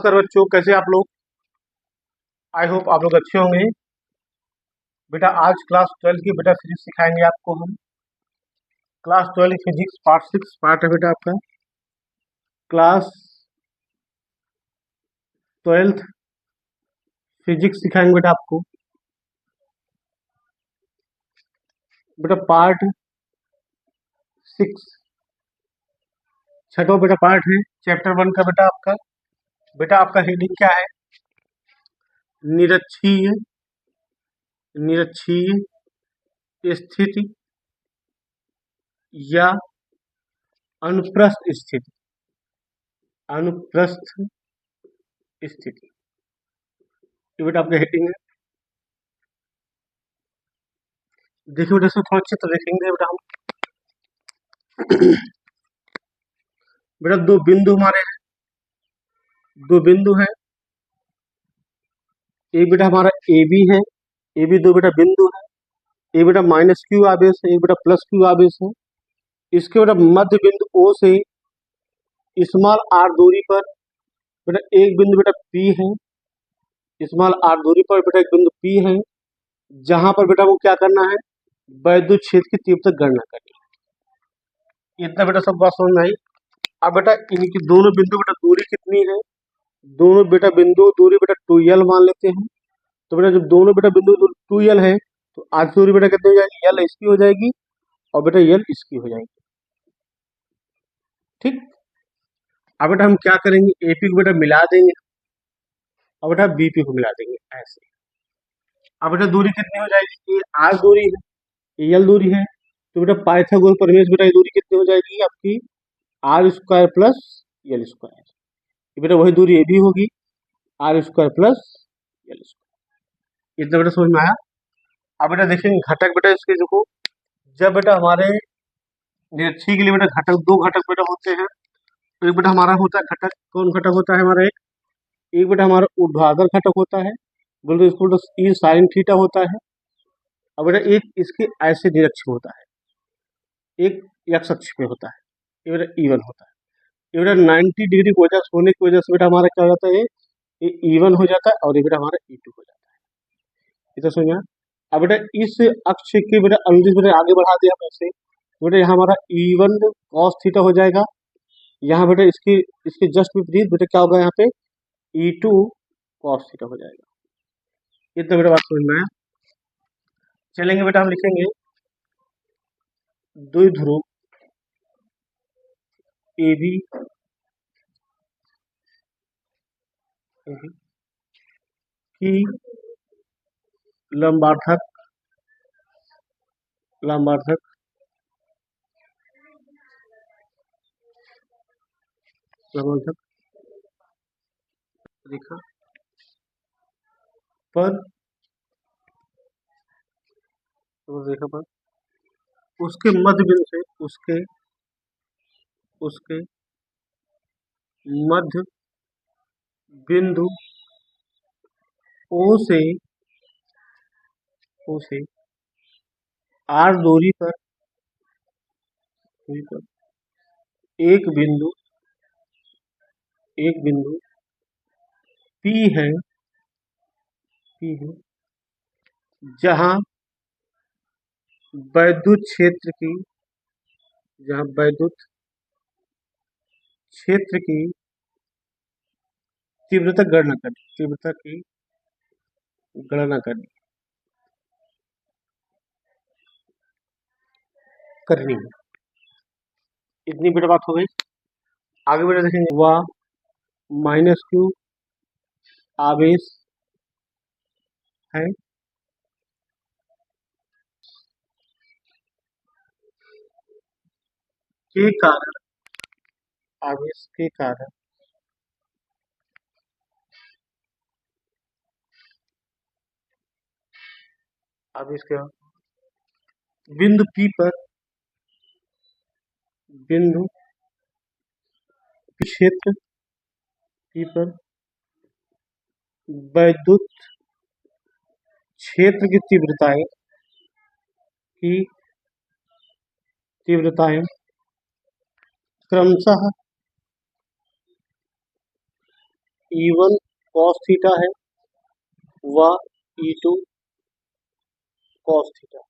नमस्कार बच्चों, कैसे आप लोग। आई होप आप लोग अच्छे होंगे। बेटा आज क्लास 12 की बेटा फिजिक्स सिखाएंगे आपको हम। क्लास 12 फिजिक्स पार्ट 6 पार्ट है बेटा आपका। क्लास 12 फिजिक्स सिखाएंगे बेटा आपको। बेटा पार्ट 6 छठवां बेटा पार्ट है चैप्टर 1 का बेटा आपका। बेटा आपका हेडिंग क्या है? निरक्षीय निरक्षीय स्थिति या अनुप्रस्थ स्थिति। अनुप्रस्थ स्थिति ये बेटा आपका हेडिंग है। देखिए बेटा इसमें थोड़ा चित्र देखेंगे बेटा हम। बेटा दो बिंदु हमारे हैं, दो बिंदु हैं। एक बेटा हमारा ए बी है, ए बी दो बेटा बिंदु है। एक बेटा माइनस क्यू आवेश है, एक बेटा प्लस क्यू आवेश है। इसके बेटा मध्य बिंदु ओ से स्मॉल आर दूरी पर बेटा एक बिंदु बेटा पी है। स्मॉल आर दूरी पर बेटा एक बिंदु पी है, जहां पर बेटा वो क्या करना है, वैद्युत क्षेत्र की तीव्रता गणना करनी है। इतना बेटा सब बात समझ में आई। अब बेटा इनकी दोनों बिंदु बेटा दूरी कितनी है? दोनों बेटा बिंदु दूरी बेटा 2l मान लेते हैं। तो बेटा जब दोनों बेटा बिंदु 2l है तो आज दूरी बेटा कितनी हो जाएगी? l इसकी हो जाएगी और बेटा l इसकी हो जाएगी। ठीक। अब बेटा हम क्या करेंगे, एपी को बेटा मिला देंगे और बेटा बीपी को मिला देंगे ऐसे। अब बेटा दूरी कितनी हो जाएगी? ये आर दूरी है, ये एल दूरी है। तो बेटा पाइथागोरस प्रमेय बेटा ये दूरी कितनी हो जाएगी आपकी? R square plus L square. बेटा वही दूरी ये भी होगी, R square plus L square. इतना बेटा समझ में आया। अब बेटा देखेंगे घटक बेटा इसके देखो। जब बेटा हमारे निरक्षी के लिए बेटा घटक दो घटक बेटा होते हैं। तो एक बेटा हमारा होता है घटक, कौन घटक होता है हमारा? एक बेटा हमारा ऊर्ध्वाधर घटक होता है, बोलते इसको ई साइन थीटा होता है। और बेटा एक इसके ऐसे निरक्ष होता है, एक एक्स अक्ष पे होता है, ये बेटा E1 होता है। ये बेटा 90 डिग्री की वजह होने की वजह से बेटा हमारा क्या हो जाता है, ये E1 हो जाता है और ये बेटा हमारा E2 हो जाता है। इतना समझ में आया? अब बेटा इस अक्ष के बेटा अनुदिश बेटा आगे बढ़ा दिया हम ऐसे, बेटा यहाँ हमारा E1 cos थीटा हो जाएगा। यहाँ बेटा इसकी इसके जस्ट विपरीत बेटा क्या होगा, यहाँ पे E2 cos थीटा हो जाएगा। इतना बेटा बात समझ में आया। चलेंगे बेटा हम लिखेंगे द्विध्रुव ए बी की लंबार्थक रेखा पर रेखा पर उसके मध्य बिंदु से उसके मध्य बिंदु ओ से आर दूरी पर एक बिंदु पी है जहां वैद्युत क्षेत्र की तीव्रता गणना करनी है। इतनी बेटा बात हो गई। आगे बेटा देखेंगे वह माइनस क्यू आवेश है के कारण आवेश के कारण आवेश के बिंदु P पर क्षेत्र P पर वैद्युत क्षेत्र की तीव्रताएं क्रमशः E1 कॉस थीटा है व E2 कॉस थीटा।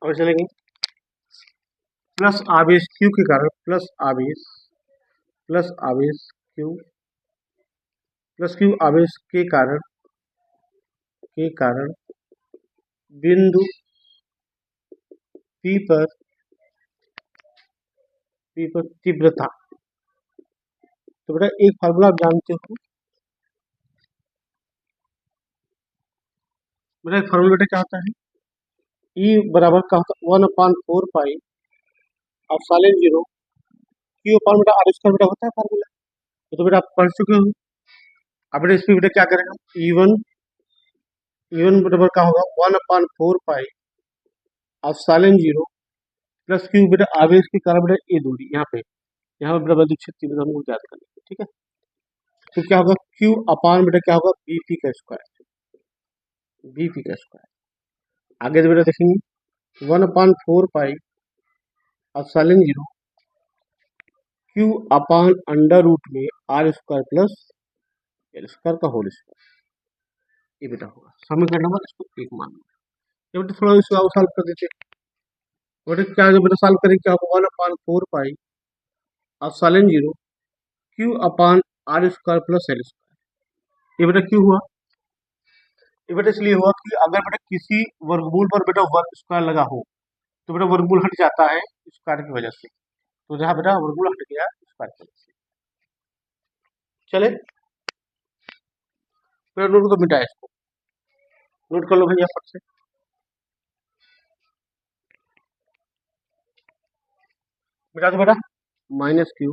और चलेंगे प्लस आवेश Q के कारण प्लस आवेश Q आवेश के कारण बिंदु P पर तीव्रता। तो बेटा एक फार्मूला आप जानते हो, बेटा एक फार्मूला बेटा क्या होता है, E बराबर क्या होता है 1/4 पाई एप्सिलॉन 0 Q अपान बेटा आर स्क्वायर बेटा होता है फार्मूला। तो बेटा आप पढ़ चुके हो। अब बेटा इसमें बेटा क्या करेंगे, E1 बराबर क्या होगा 1/4 पाई एप्सिलॉन 0 प्लस Q बेटा आवेश के कारण बेटा ये दूरी यहाँ पे बेटा विद्युत क्षेत्र बेटा हमको ज्ञात करनी है, ठीक है। तो क्या होगा Q अपान बेटा क्या होगा बीपी का स्क्वायर। आगे तो बेटा देखेंगे 1/4 pi epsilon 0 Q upon under root में R square plus L square का होल स्क्वायर। ये बेटा होगा समीकरण नंबर इसको 1 मान लो। ये बेटा थोड़ा इसको और सॉल्व कर देते हैं। बेटा क्या बेटा सॉल्व करेंगे, क्या होगा 1/4 pi epsilon 0 Q upon R square plus L square. ये बेटा क्यों हुआ, ये बेटा इसलिए हुआ कि अगर बेटा किसी वर्गमूल पर बेटा वर्ग स्क्वायर लगा हो तो बेटा वर्गमूल हट जाता है स्क्वायर की वजह से। तो जहां बेटा वर्गमूल हट गया स्क्वायर की वजह से, चले बेटा नोट तो मिटा इसको, नोट कर लो भैया फट से। मिटा दो बेटा -Q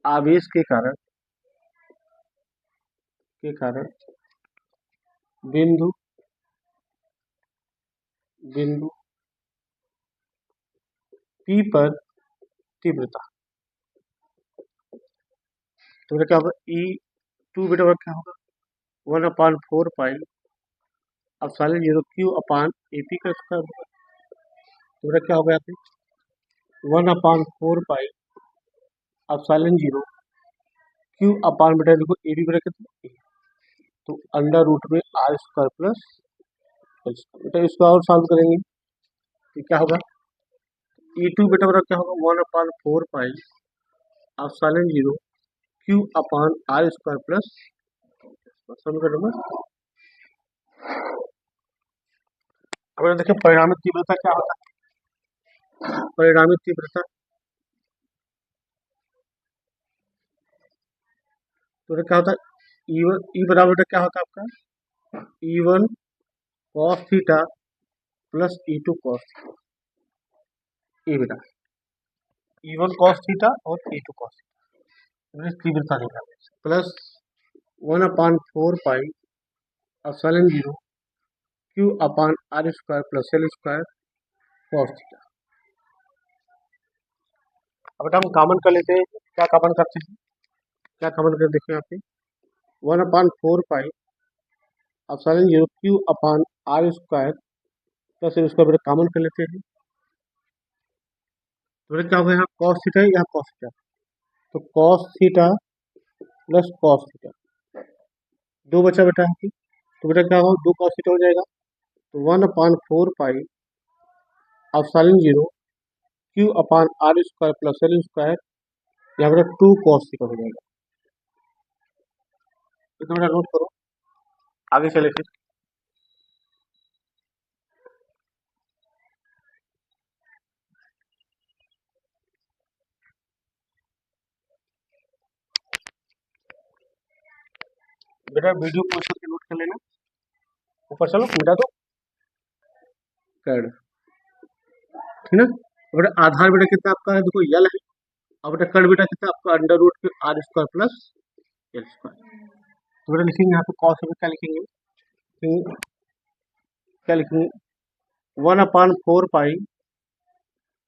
आवेश के कारण बिंदु P पर तीव्रता। तो बेटा क्या होगा E2 बेटा क्या होगा 1/4 पाई एप्सिलॉन 0 Q अपान AP का स्क्वायर होगा। तो बेटा क्या होगा यहाँ पे 1/4 पाई एप्सिलॉन 0 Q अपान बेटा देखो AB बेटा कितना, तो अंडर रूट में R square plus L square. बेटा इसको और सॉल्व करेंगे तो क्या होगा E2 बेटा बेटा क्या होगा 1/4 pi epsilon 0 Q upon R square plus समीकरण नंबर। अब देखिए परिणामित तीव्रता क्या होता है, परिणामित तीव्रता तो क्या होता है E बराबर बेटा क्या होता है आपका E1 cos theta plus E2 cos theta. ये बेटा E1 कॉस थीटा और E2 कॉस थीटा तीव्रता देखा plus 1/4 pi epsilon 0 Q upon R square plus L square cos theta. अब बेटा हम कॉमन कर लेते हैं, क्या कॉमन करते हैं, क्या कॉमन कर देखिए यहाँ पे 1/4 pi epsilon 0 Q upon R square plus L square बेटा कॉमन कर लेते हैं। तो बेटा क्या होगा यहाँ कॉस थीटा है, यहाँ कॉस थीटा, तो cos theta plus cos theta दो बचा बेटा यहाँ की। तो बेटा क्या होगा 2 कॉस थीटा हो जाएगा, तो 1/4 pi epsilon 0 Q upon R square plus L square, यहाँ बेटा 2 कॉस थीटा हो जाएगा। तो बेटा नोट करो, आगे चले फिर बेटा वीडियो पॉज करके नोट कर लेना। ऊपर चलो मिटा दो कैड, ठीक है। बेटा आधार बेटा कितना आपका है देखो यल है, और बेटा कर्ण बेटा कितना आपका अंडर रूट के R square plus L square. तो बेटा लिखेंगे यहाँ पे कॉस में क्या लिखेंगे, क्या लिखेंगे 1/4 पाई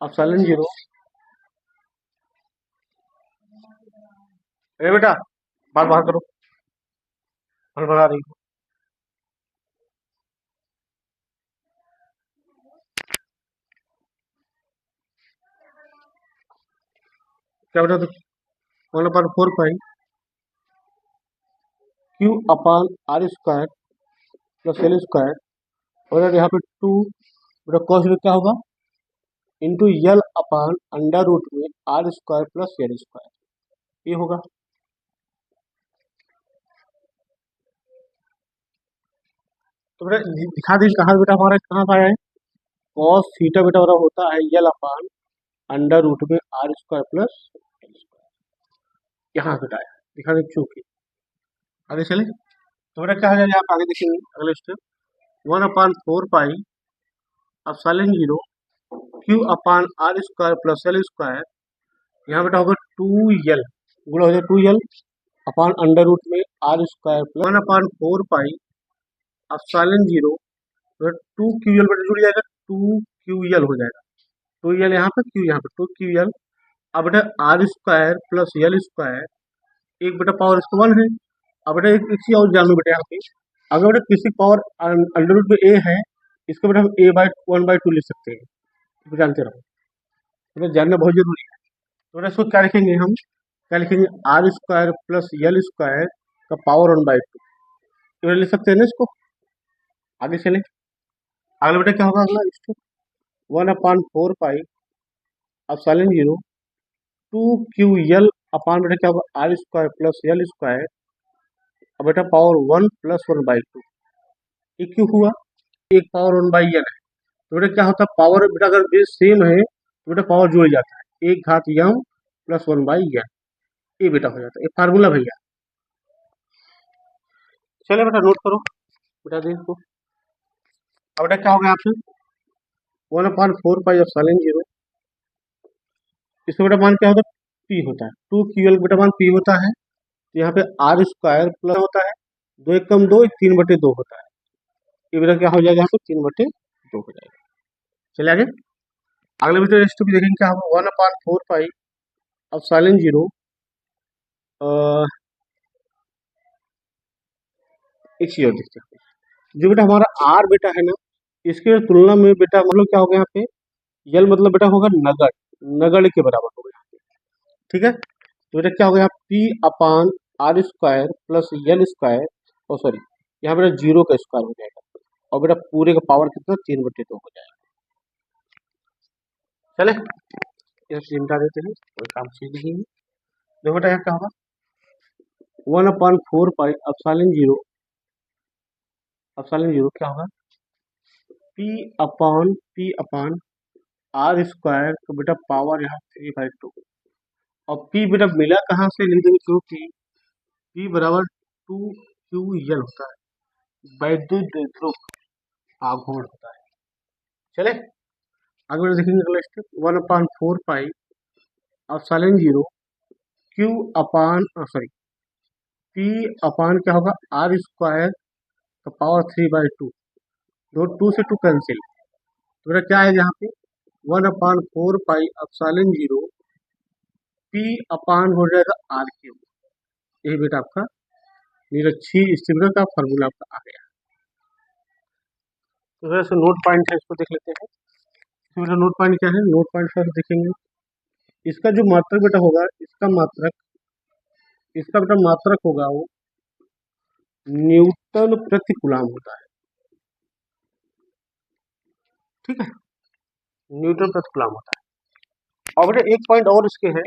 एप्सिलॉन 0। अरे बेटा बार बार करो, बार बना रही हो। क्या बता दो, 1/4 pi Q upon R square plus L square, और यहाँ पे 2 बेटा कॉस में क्या होगा, into L upon under root में R square plus L square, ये होगा। तो बेटा दिखा दीजिए कहाँ बेटा हमारा कहाँ पाया है, कॉस थीटा बेटा हमारा होता है यल अपान अंडर रूट में R square plus L square, यहाँ बेटा आया, दिखा दे चूंकि। आगे चले तो बेटा क्या हो जाएगा, आप आगे देखेंगे अगले step, 1/4 pi epsilon zero Q upon R square plus L square, यहाँ बेटा होगा 2 यल, गुणा हो जाए 2 यल अपान अंडर रूट में R square plus 1/4 pi epsilon zero, 2 QL बेटा जुड़ जाएगा, 2 QL हो जाएगा, 2 यल यहाँ पे क्यू यहाँ पे 2 QL। अब बेटा R square plus L square, एक बेटा पावर इसका 1 है। अब बेटा एक चीज और जान लो बेटा यहाँ पे, अगर बेटा किसी पावर अंडर रूट में ए है, इसको बेटा हम A/1/2 लिख सकते हैं, तो जानते रहो, बेटा जानना बहुत जरूरी है। तो बेटा इसको क्या लिखेंगे हम, क्या लिखेंगे, R square plus L square का पावर 1/2, तो लिख सकते हैं ना इसको। आगे चले, अगला बेटा क्या होगा, अगला इसको 1/4 pi epsilon zero 2 QL upon बेटा क्या होगा R square plus L square, अब बेटा पावर 1 प्लस 1/2, ये क्यों हुआ, एक पावर 1/n है, तो बेटा क्या होता है, पावर बेटा अगर बेस सेम है तो बेटा पावर जुड़ जाता है, एक घात यम प्लस 1/n, ये बेटा हो जाता है, ये फार्मूला भैया। चले बेटा नोट करो बेटा देखो, अब बेटा क्या हो गया आपसे, 1/4 पाई अपसाइलन जीरो, इसमें बेटा मान क्या होता है, पी होता है, 2 QL बेटा मान पी होता है, तो यहाँ पे आर स्क्वायर प्लस होता है, 2 × 1 = 2, 3/2 होता है, ये बेटा क्या हो जाएगा, यहाँ पे 3/2 हो जाएगा। चले आगे, अगले बेटा रेस्ट भी देखेंगे क्या होगा, 1/4 पाई अपसाइलन जीरो, एक चीज और देखते हैं, जो बेटा हमारा आर बेटा है ना, इसके तुलना में बेटा मतलब क्या होगा यहाँ पे, यल मतलब बेटा होगा नगड़, नगड़ के बराबर होगा यहाँ पे, ठीक है। तो बेटा क्या होगा यहाँ P upon R square plus L square, और सॉरी यहाँ बेटा जीरो का स्क्वायर हो जाएगा, और बेटा पूरे का पावर कितना 3/2 हो जाएगा। चले ये चिंता देते हैं, कोई काम चीज नहीं है। देखो बेटा यहाँ क्या होगा, 1/4 पाई अपसाइलन जीरो क्या होगा, पी अपान आर स्क्वायर तो बेटा पावर यहाँ 3/2, और पी बेटा मिला कहाँ से लिख देंगे, क्योंकि पी बराबर 2 QL होता है, वैद्युत द्विध्रुव आघूर्ण होता है। चले आगे बेटा देखेंगे अगला step, 1/4 pi epsilon zero Q upon sorry P upon क्या होगा आर स्क्वायर का पावर 3/2, दो 2 से 2 कैंसिल, तो बेटा क्या है यहाँ पे 1/4 पाई अपसाइलन जीरो पी अपान हो जाएगा आर क्यूब, यही बेटा आपका निरक्षीय स्थिरांक का फार्मूला आपका आ गया। तो वैसे नोट पॉइंट है, इसको देख लेते हैं। तो बेटा नोट पॉइंट क्या है, नोट पॉइंट फर्स्ट देखेंगे, इसका जो मात्रक बेटा होगा, इसका बेटा मात्रक होगा वो न्यूटन प्रति कूलम होता है, ठीक है, न्यूटन प्रति कूलम होता है। और बेटा एक पॉइंट और इसके है,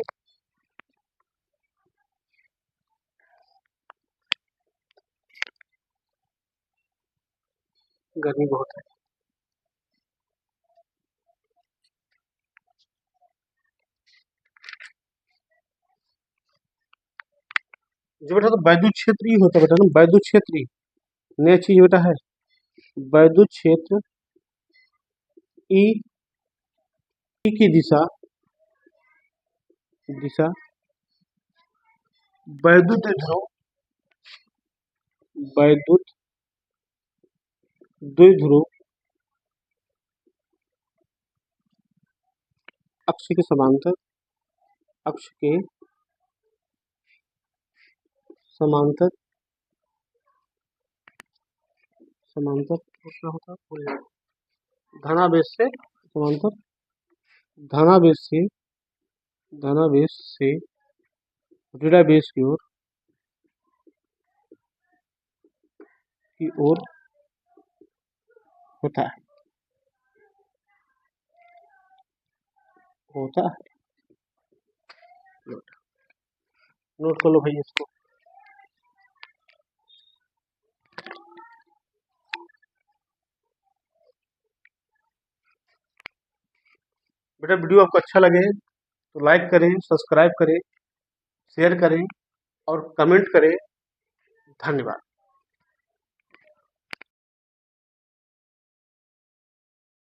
गर्मी बहुत है, जो बेटा तो वैद्युत क्षेत्र ही होता है बेटा ना, वैद्युत क्षेत्र ही नया चीज बेटा है, वैद्युत क्षेत्र ई की दिशा दिशा वैद्युत ध्रुव वैद्युत द्विध्रुव अक्ष के समांतर अक्ष के समांतर समांतर क्या होता है, धनावेश से समांतर धनावेश से दाना बेस से डेटा बेस की ओर होता है नोट कर लो भाई इसको। बेटा वीडियो आपको अच्छा लगे तो लाइक करें, सब्सक्राइब करें, शेयर करें और कमेंट करें। धन्यवाद।